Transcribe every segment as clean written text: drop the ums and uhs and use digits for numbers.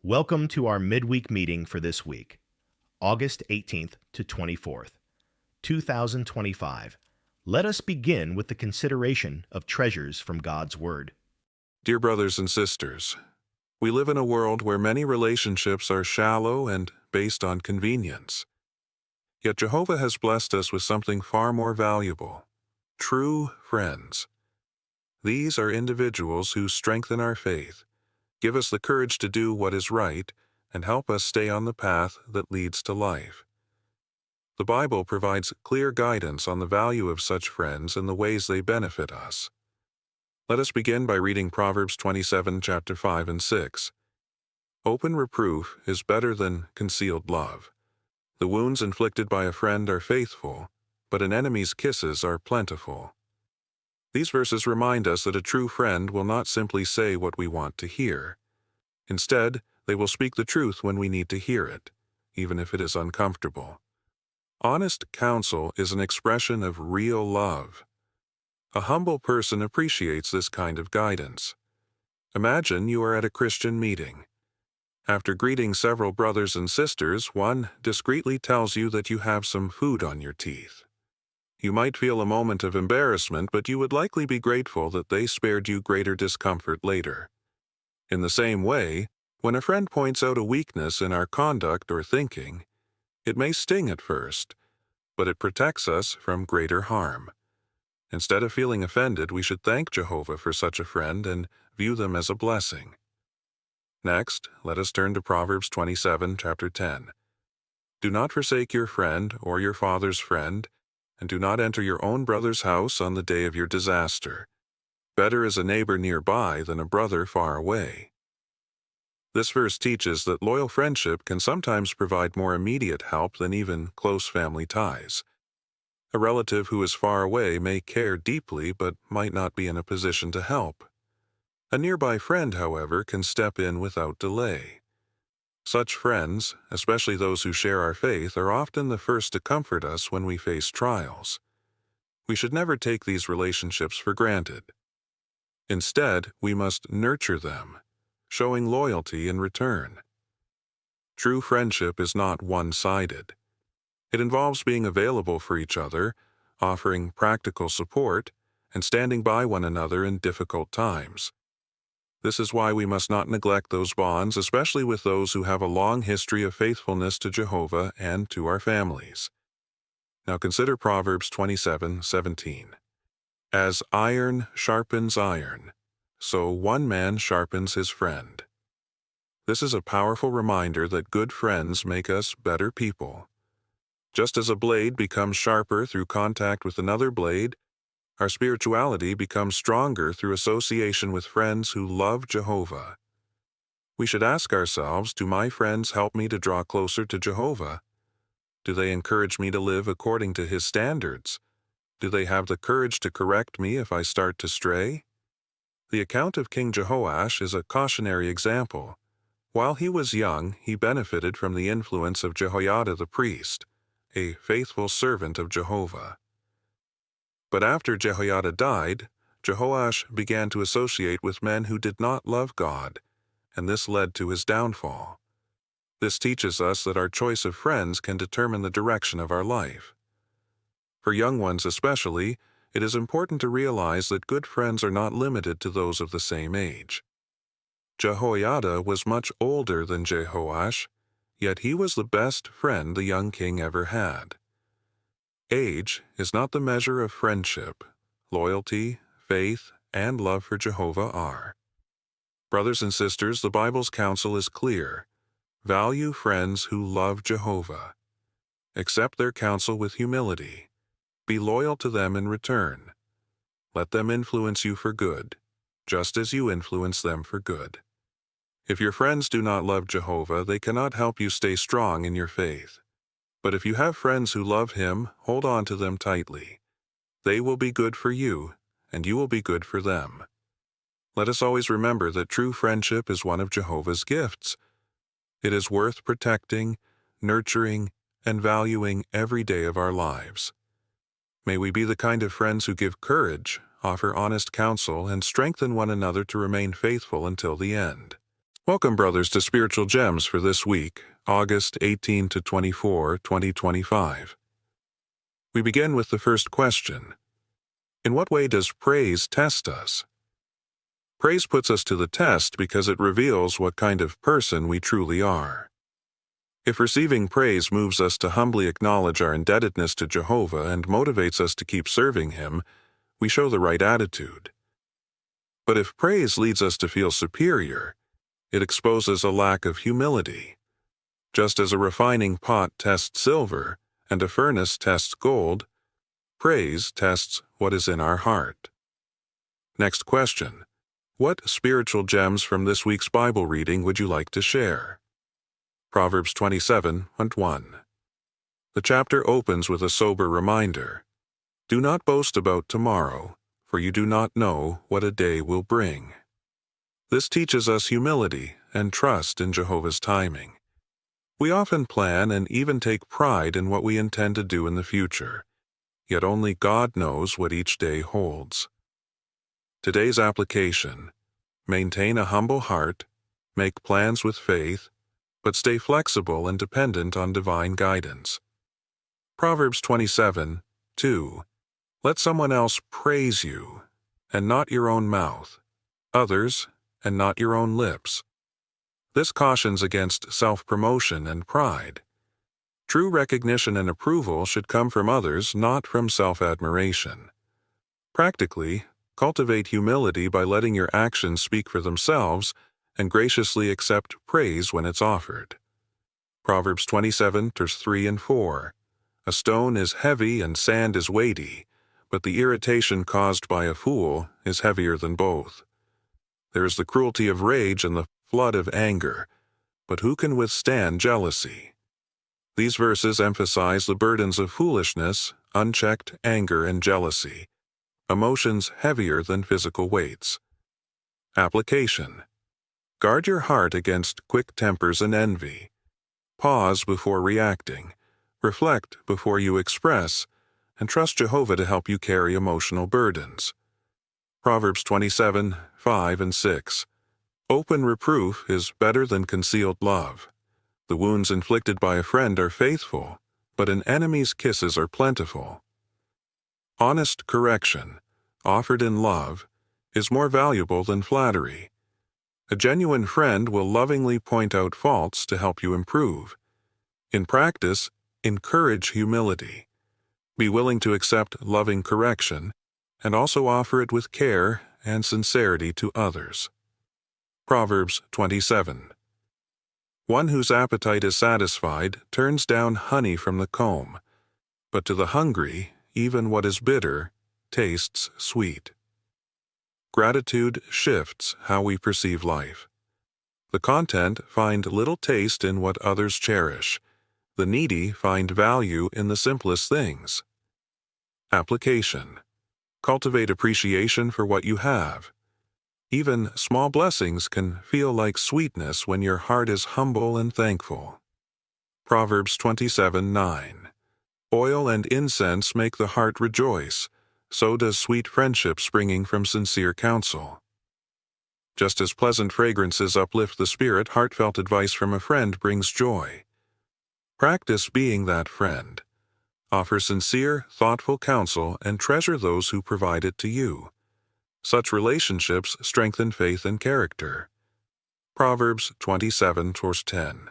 Welcome to our midweek meeting for this week, August 18th to 24th, 2025. Let us begin with the consideration of treasures from God's Word. Dear brothers and sisters, we live in a world where many relationships are shallow and based on convenience. Yet Jehovah has blessed us with something far more valuable: true friends. These are individuals who strengthen our faith, give us the courage to do what is right, and help us stay on the path that leads to life. The Bible provides clear guidance on the value of such friends and the ways they benefit us. Let us begin by reading Proverbs 27, chapter 5 and 6. Open reproof is better than concealed love. The wounds inflicted by a friend are faithful, but an enemy's kisses are plentiful. These verses remind us that a true friend will not simply say what we want to hear. Instead, they will speak the truth when we need to hear it, even if it is uncomfortable. Honest counsel is an expression of real love. A humble person appreciates this kind of guidance. Imagine you are at a Christian meeting. After greeting several brothers and sisters, one discreetly tells you that you have some food on your teeth. You might feel a moment of embarrassment, but you would likely be grateful that they spared you greater discomfort later. In the same way, when a friend points out a weakness in our conduct or thinking, it may sting at first, but it protects us from greater harm. Instead of feeling offended, we should thank Jehovah for such a friend and view them as a blessing. Next, let us turn to Proverbs 27, chapter 10. Do not forsake your friend or your father's friend, and do not enter your own brother's house on the day of your disaster. Better is a neighbor nearby than a brother far away. This verse teaches that loyal friendship can sometimes provide more immediate help than even close family ties. A relative who is far away may care deeply but might not be in a position to help. A nearby friend, however, can step in without delay. Such friends, especially those who share our faith, are often the first to comfort us when we face trials. We should never take these relationships for granted. Instead, we must nurture them, showing loyalty in return. True friendship is not one-sided. It involves being available for each other, offering practical support, and standing by one another in difficult times. This is why we must not neglect those bonds, especially with those who have a long history of faithfulness to Jehovah and to our families. Now consider Proverbs 27:17. As iron sharpens iron, so one man sharpens his friend. This is a powerful reminder that good friends make us better people. Just as a blade becomes sharper through contact with another blade, our spirituality becomes stronger through association with friends who love Jehovah. We should ask ourselves, do my friends help me to draw closer to Jehovah? Do they encourage me to live according to His standards? Do they have the courage to correct me if I start to stray? The account of King Jehoash is a cautionary example. While he was young, he benefited from the influence of Jehoiada the priest, a faithful servant of Jehovah. But after Jehoiada died, Jehoash began to associate with men who did not love God, and this led to his downfall. This teaches us that our choice of friends can determine the direction of our life. For young ones especially, it is important to realize that good friends are not limited to those of the same age. Jehoiada was much older than Jehoash, yet he was the best friend the young king ever had. Age is not the measure of friendship. Loyalty, faith, and love for Jehovah are. Brothers and sisters, the Bible's counsel is clear. Value friends who love Jehovah. Accept their counsel with humility. Be loyal to them in return. Let them influence you for good, just as you influence them for good. If your friends do not love Jehovah, they cannot help you stay strong in your faith. But if you have friends who love Him, hold on to them tightly. They will be good for you, and you will be good for them. Let us always remember that true friendship is one of Jehovah's gifts. It is worth protecting, nurturing, and valuing every day of our lives. May we be the kind of friends who give courage, offer honest counsel, and strengthen one another to remain faithful until the end. Welcome, brothers, to Spiritual Gems for this week, August 18 to 24, 2025. We begin with the first question. In what way does praise test us? Praise puts us to the test because it reveals what kind of person we truly are. If receiving praise moves us to humbly acknowledge our indebtedness to Jehovah and motivates us to keep serving Him, we show the right attitude. But if praise leads us to feel superior, it exposes a lack of humility. Just as a refining pot tests silver and a furnace tests gold, praise tests what is in our heart. Next question. What spiritual gems from this week's Bible reading would you like to share? Proverbs 27:1. The chapter opens with a sober reminder. Do not boast about tomorrow, for you do not know what a day will bring. This teaches us humility and trust in Jehovah's timing. We often plan and even take pride in what we intend to do in the future, yet only God knows what each day holds. Today's application: maintain a humble heart, make plans with faith, but stay flexible and dependent on divine guidance. Proverbs 27:2. Let someone else praise you, and not your own mouth, others, and not your own lips. This cautions against self-promotion and pride. True recognition and approval should come from others, not from self-admiration. Practically, cultivate humility by letting your actions speak for themselves and graciously accept praise when it's offered. Proverbs 27:3 and 4. A stone is heavy and sand is weighty, but the irritation caused by a fool is heavier than both. There is the cruelty of rage and the flood of anger, but who can withstand jealousy? These verses emphasize the burdens of foolishness, unchecked anger, and jealousy, emotions heavier than physical weights. Application: guard your heart against quick tempers and envy. Pause before reacting, reflect before you express, and trust Jehovah to help you carry emotional burdens. Proverbs 27:5 and 6. Open reproof is better than concealed love. The wounds inflicted by a friend are faithful, but an enemy's kisses are plentiful. Honest correction, offered in love, is more valuable than flattery. A genuine friend will lovingly point out faults to help you improve. In practice, encourage humility. Be willing to accept loving correction, and also offer it with care and sincerity to others. Proverbs 27. One whose appetite is satisfied turns down honey from the comb, but to the hungry, even what is bitter tastes sweet. Gratitude shifts how we perceive life. The content find little taste in what others cherish. The needy find value in the simplest things. Application: cultivate appreciation for what you have. Even small blessings can feel like sweetness when your heart is humble and thankful. Proverbs 27:9. Oil and incense make the heart rejoice, so does sweet friendship springing from sincere counsel. Just as pleasant fragrances uplift the spirit, heartfelt advice from a friend brings joy. Practice being that friend. Offer sincere, thoughtful counsel and treasure those who provide it to you. Such relationships strengthen faith and character. Proverbs 27:10.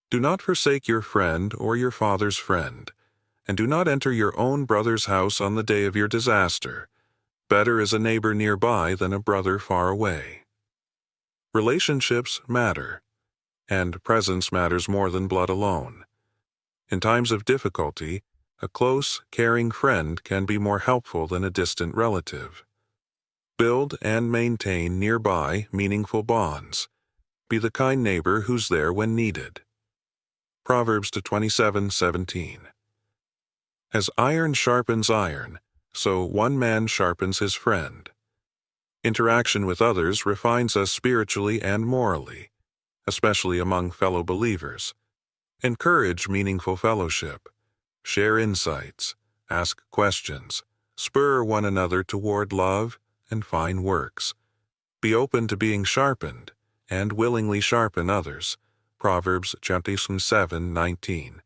Do not forsake your friend or your father's friend, and do not enter your own brother's house on the day of your disaster. Better is a neighbor nearby than a brother far away. Relationships matter, and presence matters more than blood alone. In times of difficulty, a close, caring friend can be more helpful than a distant relative. Build and maintain nearby, meaningful bonds. Be the kind neighbor who's there when needed. Proverbs 27:17. As iron sharpens iron, so one man sharpens his friend. Interaction with others refines us spiritually and morally, especially among fellow believers. Encourage meaningful fellowship. Share insights. Ask questions. Spur one another toward love and fine works. Be open to being sharpened, and willingly sharpen others. Proverbs 27:19.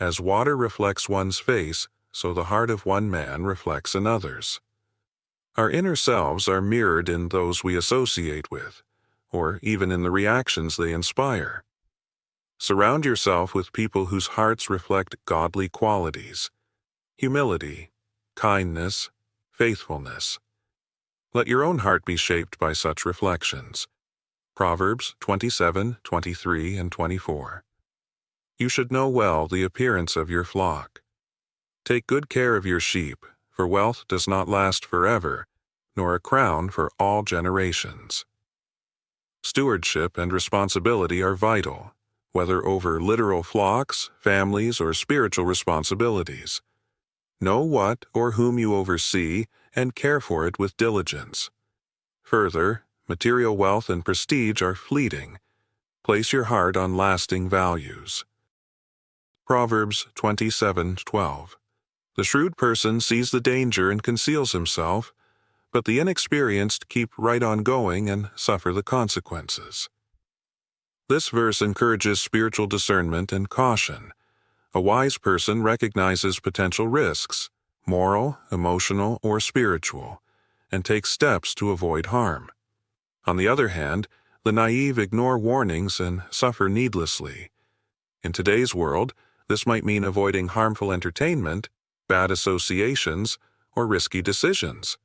As water reflects one's face, so the heart of one man reflects another's. Our inner selves are mirrored in those we associate with, or even in the reactions they inspire. Surround yourself with people whose hearts reflect godly qualities: humility, kindness, faithfulness. Let your own heart be shaped by such reflections. Proverbs 27:23 and 24. You should know well the appearance of your flock. Take good care of your sheep, for wealth does not last forever, nor a crown for all generations. Stewardship and responsibility are vital, whether over literal flocks, families, or spiritual responsibilities. Know what or whom you oversee and care for it with diligence. Further, material wealth and prestige are fleeting. Place your heart on lasting values. Proverbs 27:12. The shrewd person sees the danger and conceals himself, but the inexperienced keep right on going and suffer the consequences. This verse encourages spiritual discernment and caution. A wise person recognizes potential risks, moral, emotional, or spiritual, and takes steps to avoid harm. On the other hand, the naive ignore warnings and suffer needlessly. In today's world, this might mean avoiding harmful entertainment, bad associations, or risky decisions.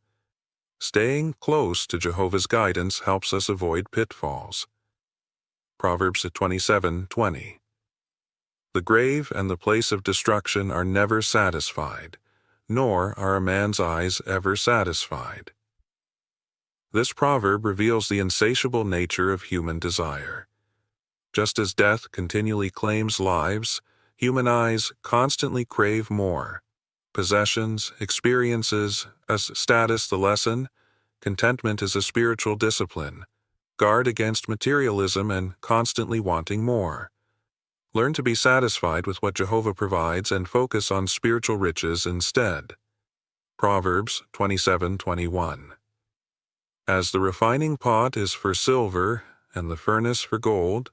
Staying close to Jehovah's guidance helps us avoid pitfalls. Proverbs 27:20. The grave and the place of destruction are never satisfied, nor are a man's eyes ever satisfied. This proverb reveals the insatiable nature of human desire. Just as death continually claims lives, human eyes constantly crave more. Possessions, experiences, as status the lesson, contentment is a spiritual discipline. Guard against materialism and constantly wanting more. Learn to be satisfied with what Jehovah provides and focus on spiritual riches instead. Proverbs 27:21. As the refining pot is for silver and the furnace for gold,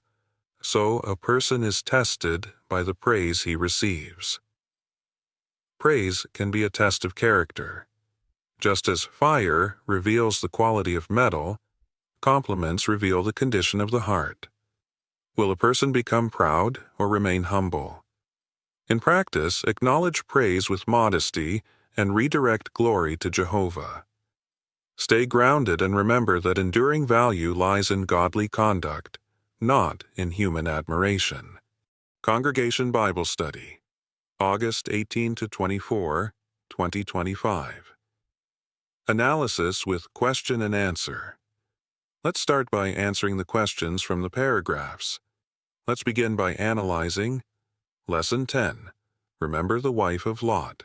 so a person is tested by the praise he receives. Praise can be a test of character. Just as fire reveals the quality of metal, compliments reveal the condition of the heart. Will a person become proud or remain humble? In practice, acknowledge praise with modesty and redirect glory to Jehovah. Stay grounded and remember that enduring value lies in godly conduct, not in human admiration. Congregation Bible Study, August 18-24, 2025. Analysis with question and answer. Let's start by answering the questions from the paragraphs. Let's begin by analyzing Lesson 10. Remember the wife of Lot.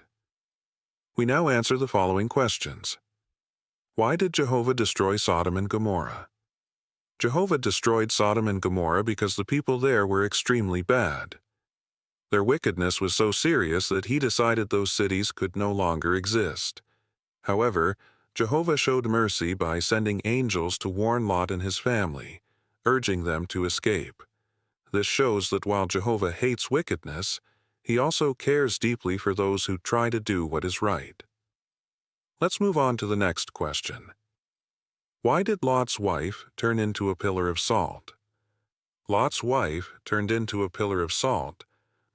We now answer the following questions. Why did Jehovah destroy Sodom and Gomorrah? Jehovah destroyed Sodom and Gomorrah because the people there were extremely bad. Their wickedness was so serious that he decided those cities could no longer exist. However, Jehovah showed mercy by sending angels to warn Lot and his family, urging them to escape. This shows that while Jehovah hates wickedness, he also cares deeply for those who try to do what is right. Let's move on to the next question. Why did Lot's wife turn into a pillar of salt? Lot's wife turned into a pillar of salt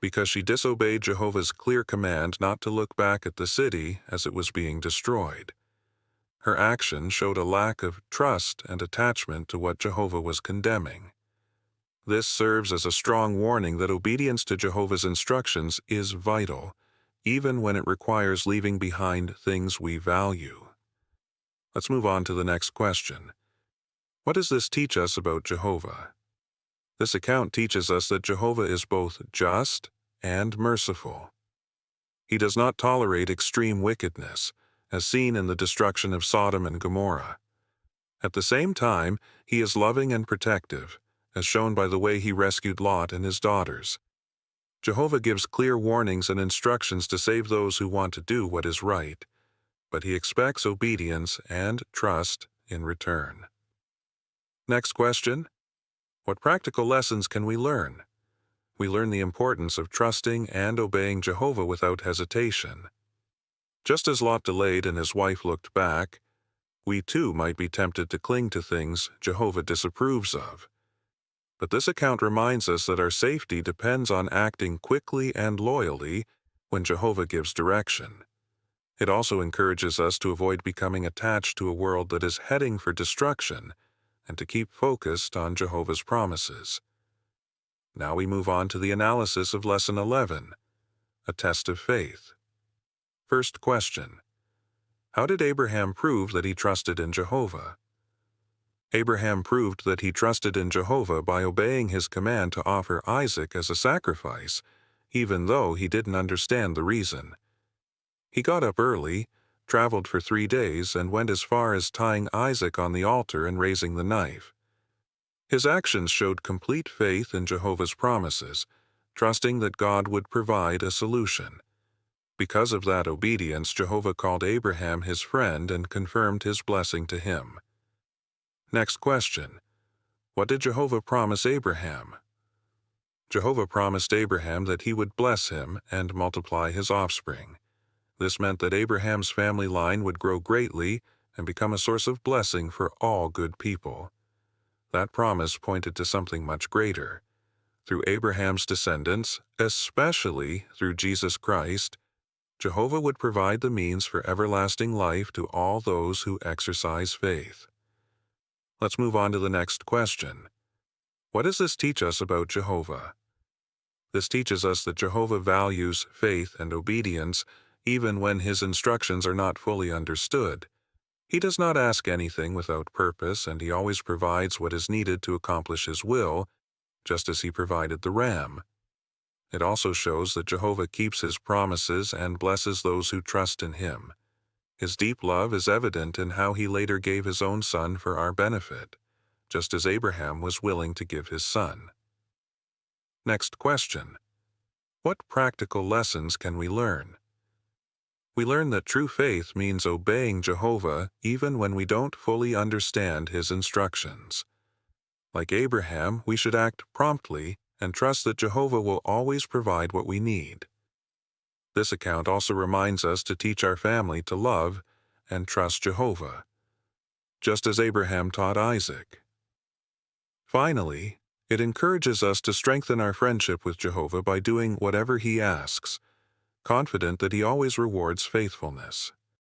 because she disobeyed Jehovah's clear command not to look back at the city as it was being destroyed. Her action showed a lack of trust and attachment to what Jehovah was condemning. This serves as a strong warning that obedience to Jehovah's instructions is vital, even when it requires leaving behind things we value. Let's move on to the next question. What does this teach us about Jehovah? This account teaches us that Jehovah is both just and merciful. He does not tolerate extreme wickedness, as seen in the destruction of Sodom and Gomorrah. At the same time, he is loving and protective, as shown by the way he rescued Lot and his daughters. Jehovah gives clear warnings and instructions to save those who want to do what is right, but he expects obedience and trust in return. Next question. What practical lessons can we learn? We learn the importance of trusting and obeying Jehovah without hesitation. Just as Lot delayed and his wife looked back, we too might be tempted to cling to things Jehovah disapproves of. But this account reminds us that our safety depends on acting quickly and loyally when Jehovah gives direction. It also encourages us to avoid becoming attached to a world that is heading for destruction and to keep focused on Jehovah's promises. Now we move on to the analysis of Lesson 11, a test of faith. First question: how did Abraham prove that he trusted in Jehovah? Abraham proved that he trusted in Jehovah by obeying his command to offer Isaac as a sacrifice, even though he didn't understand the reason. He got up early, traveled for 3 days, and went as far as tying Isaac on the altar and raising the knife. His actions showed complete faith in Jehovah's promises, trusting that God would provide a solution. Because of that obedience, Jehovah called Abraham his friend and confirmed his blessing to him. Next question: what did Jehovah promise Abraham? Jehovah promised Abraham that he would bless him and multiply his offspring. This meant that Abraham's family line would grow greatly and become a source of blessing for all good people. That promise pointed to something much greater. Through Abraham's descendants, especially through Jesus Christ, Jehovah would provide the means for everlasting life to all those who exercise faith. Let's move on to the next question. What does this teach us about Jehovah? This teaches us that Jehovah values faith and obedience even when his instructions are not fully understood. He does not ask anything without purpose, and he always provides what is needed to accomplish his will, just as he provided the ram. It also shows that Jehovah keeps his promises and blesses those who trust in him. His deep love is evident in how he later gave his own son for our benefit, just as Abraham was willing to give his son. Next question: what practical lessons can we learn? We learn that true faith means obeying Jehovah even when we don't fully understand his instructions. Like Abraham, we should act promptly and trust that Jehovah will always provide what we need. This account also reminds us to teach our family to love and trust Jehovah, just as Abraham taught Isaac. Finally, it encourages us to strengthen our friendship with Jehovah by doing whatever he asks, confident that he always rewards faithfulness.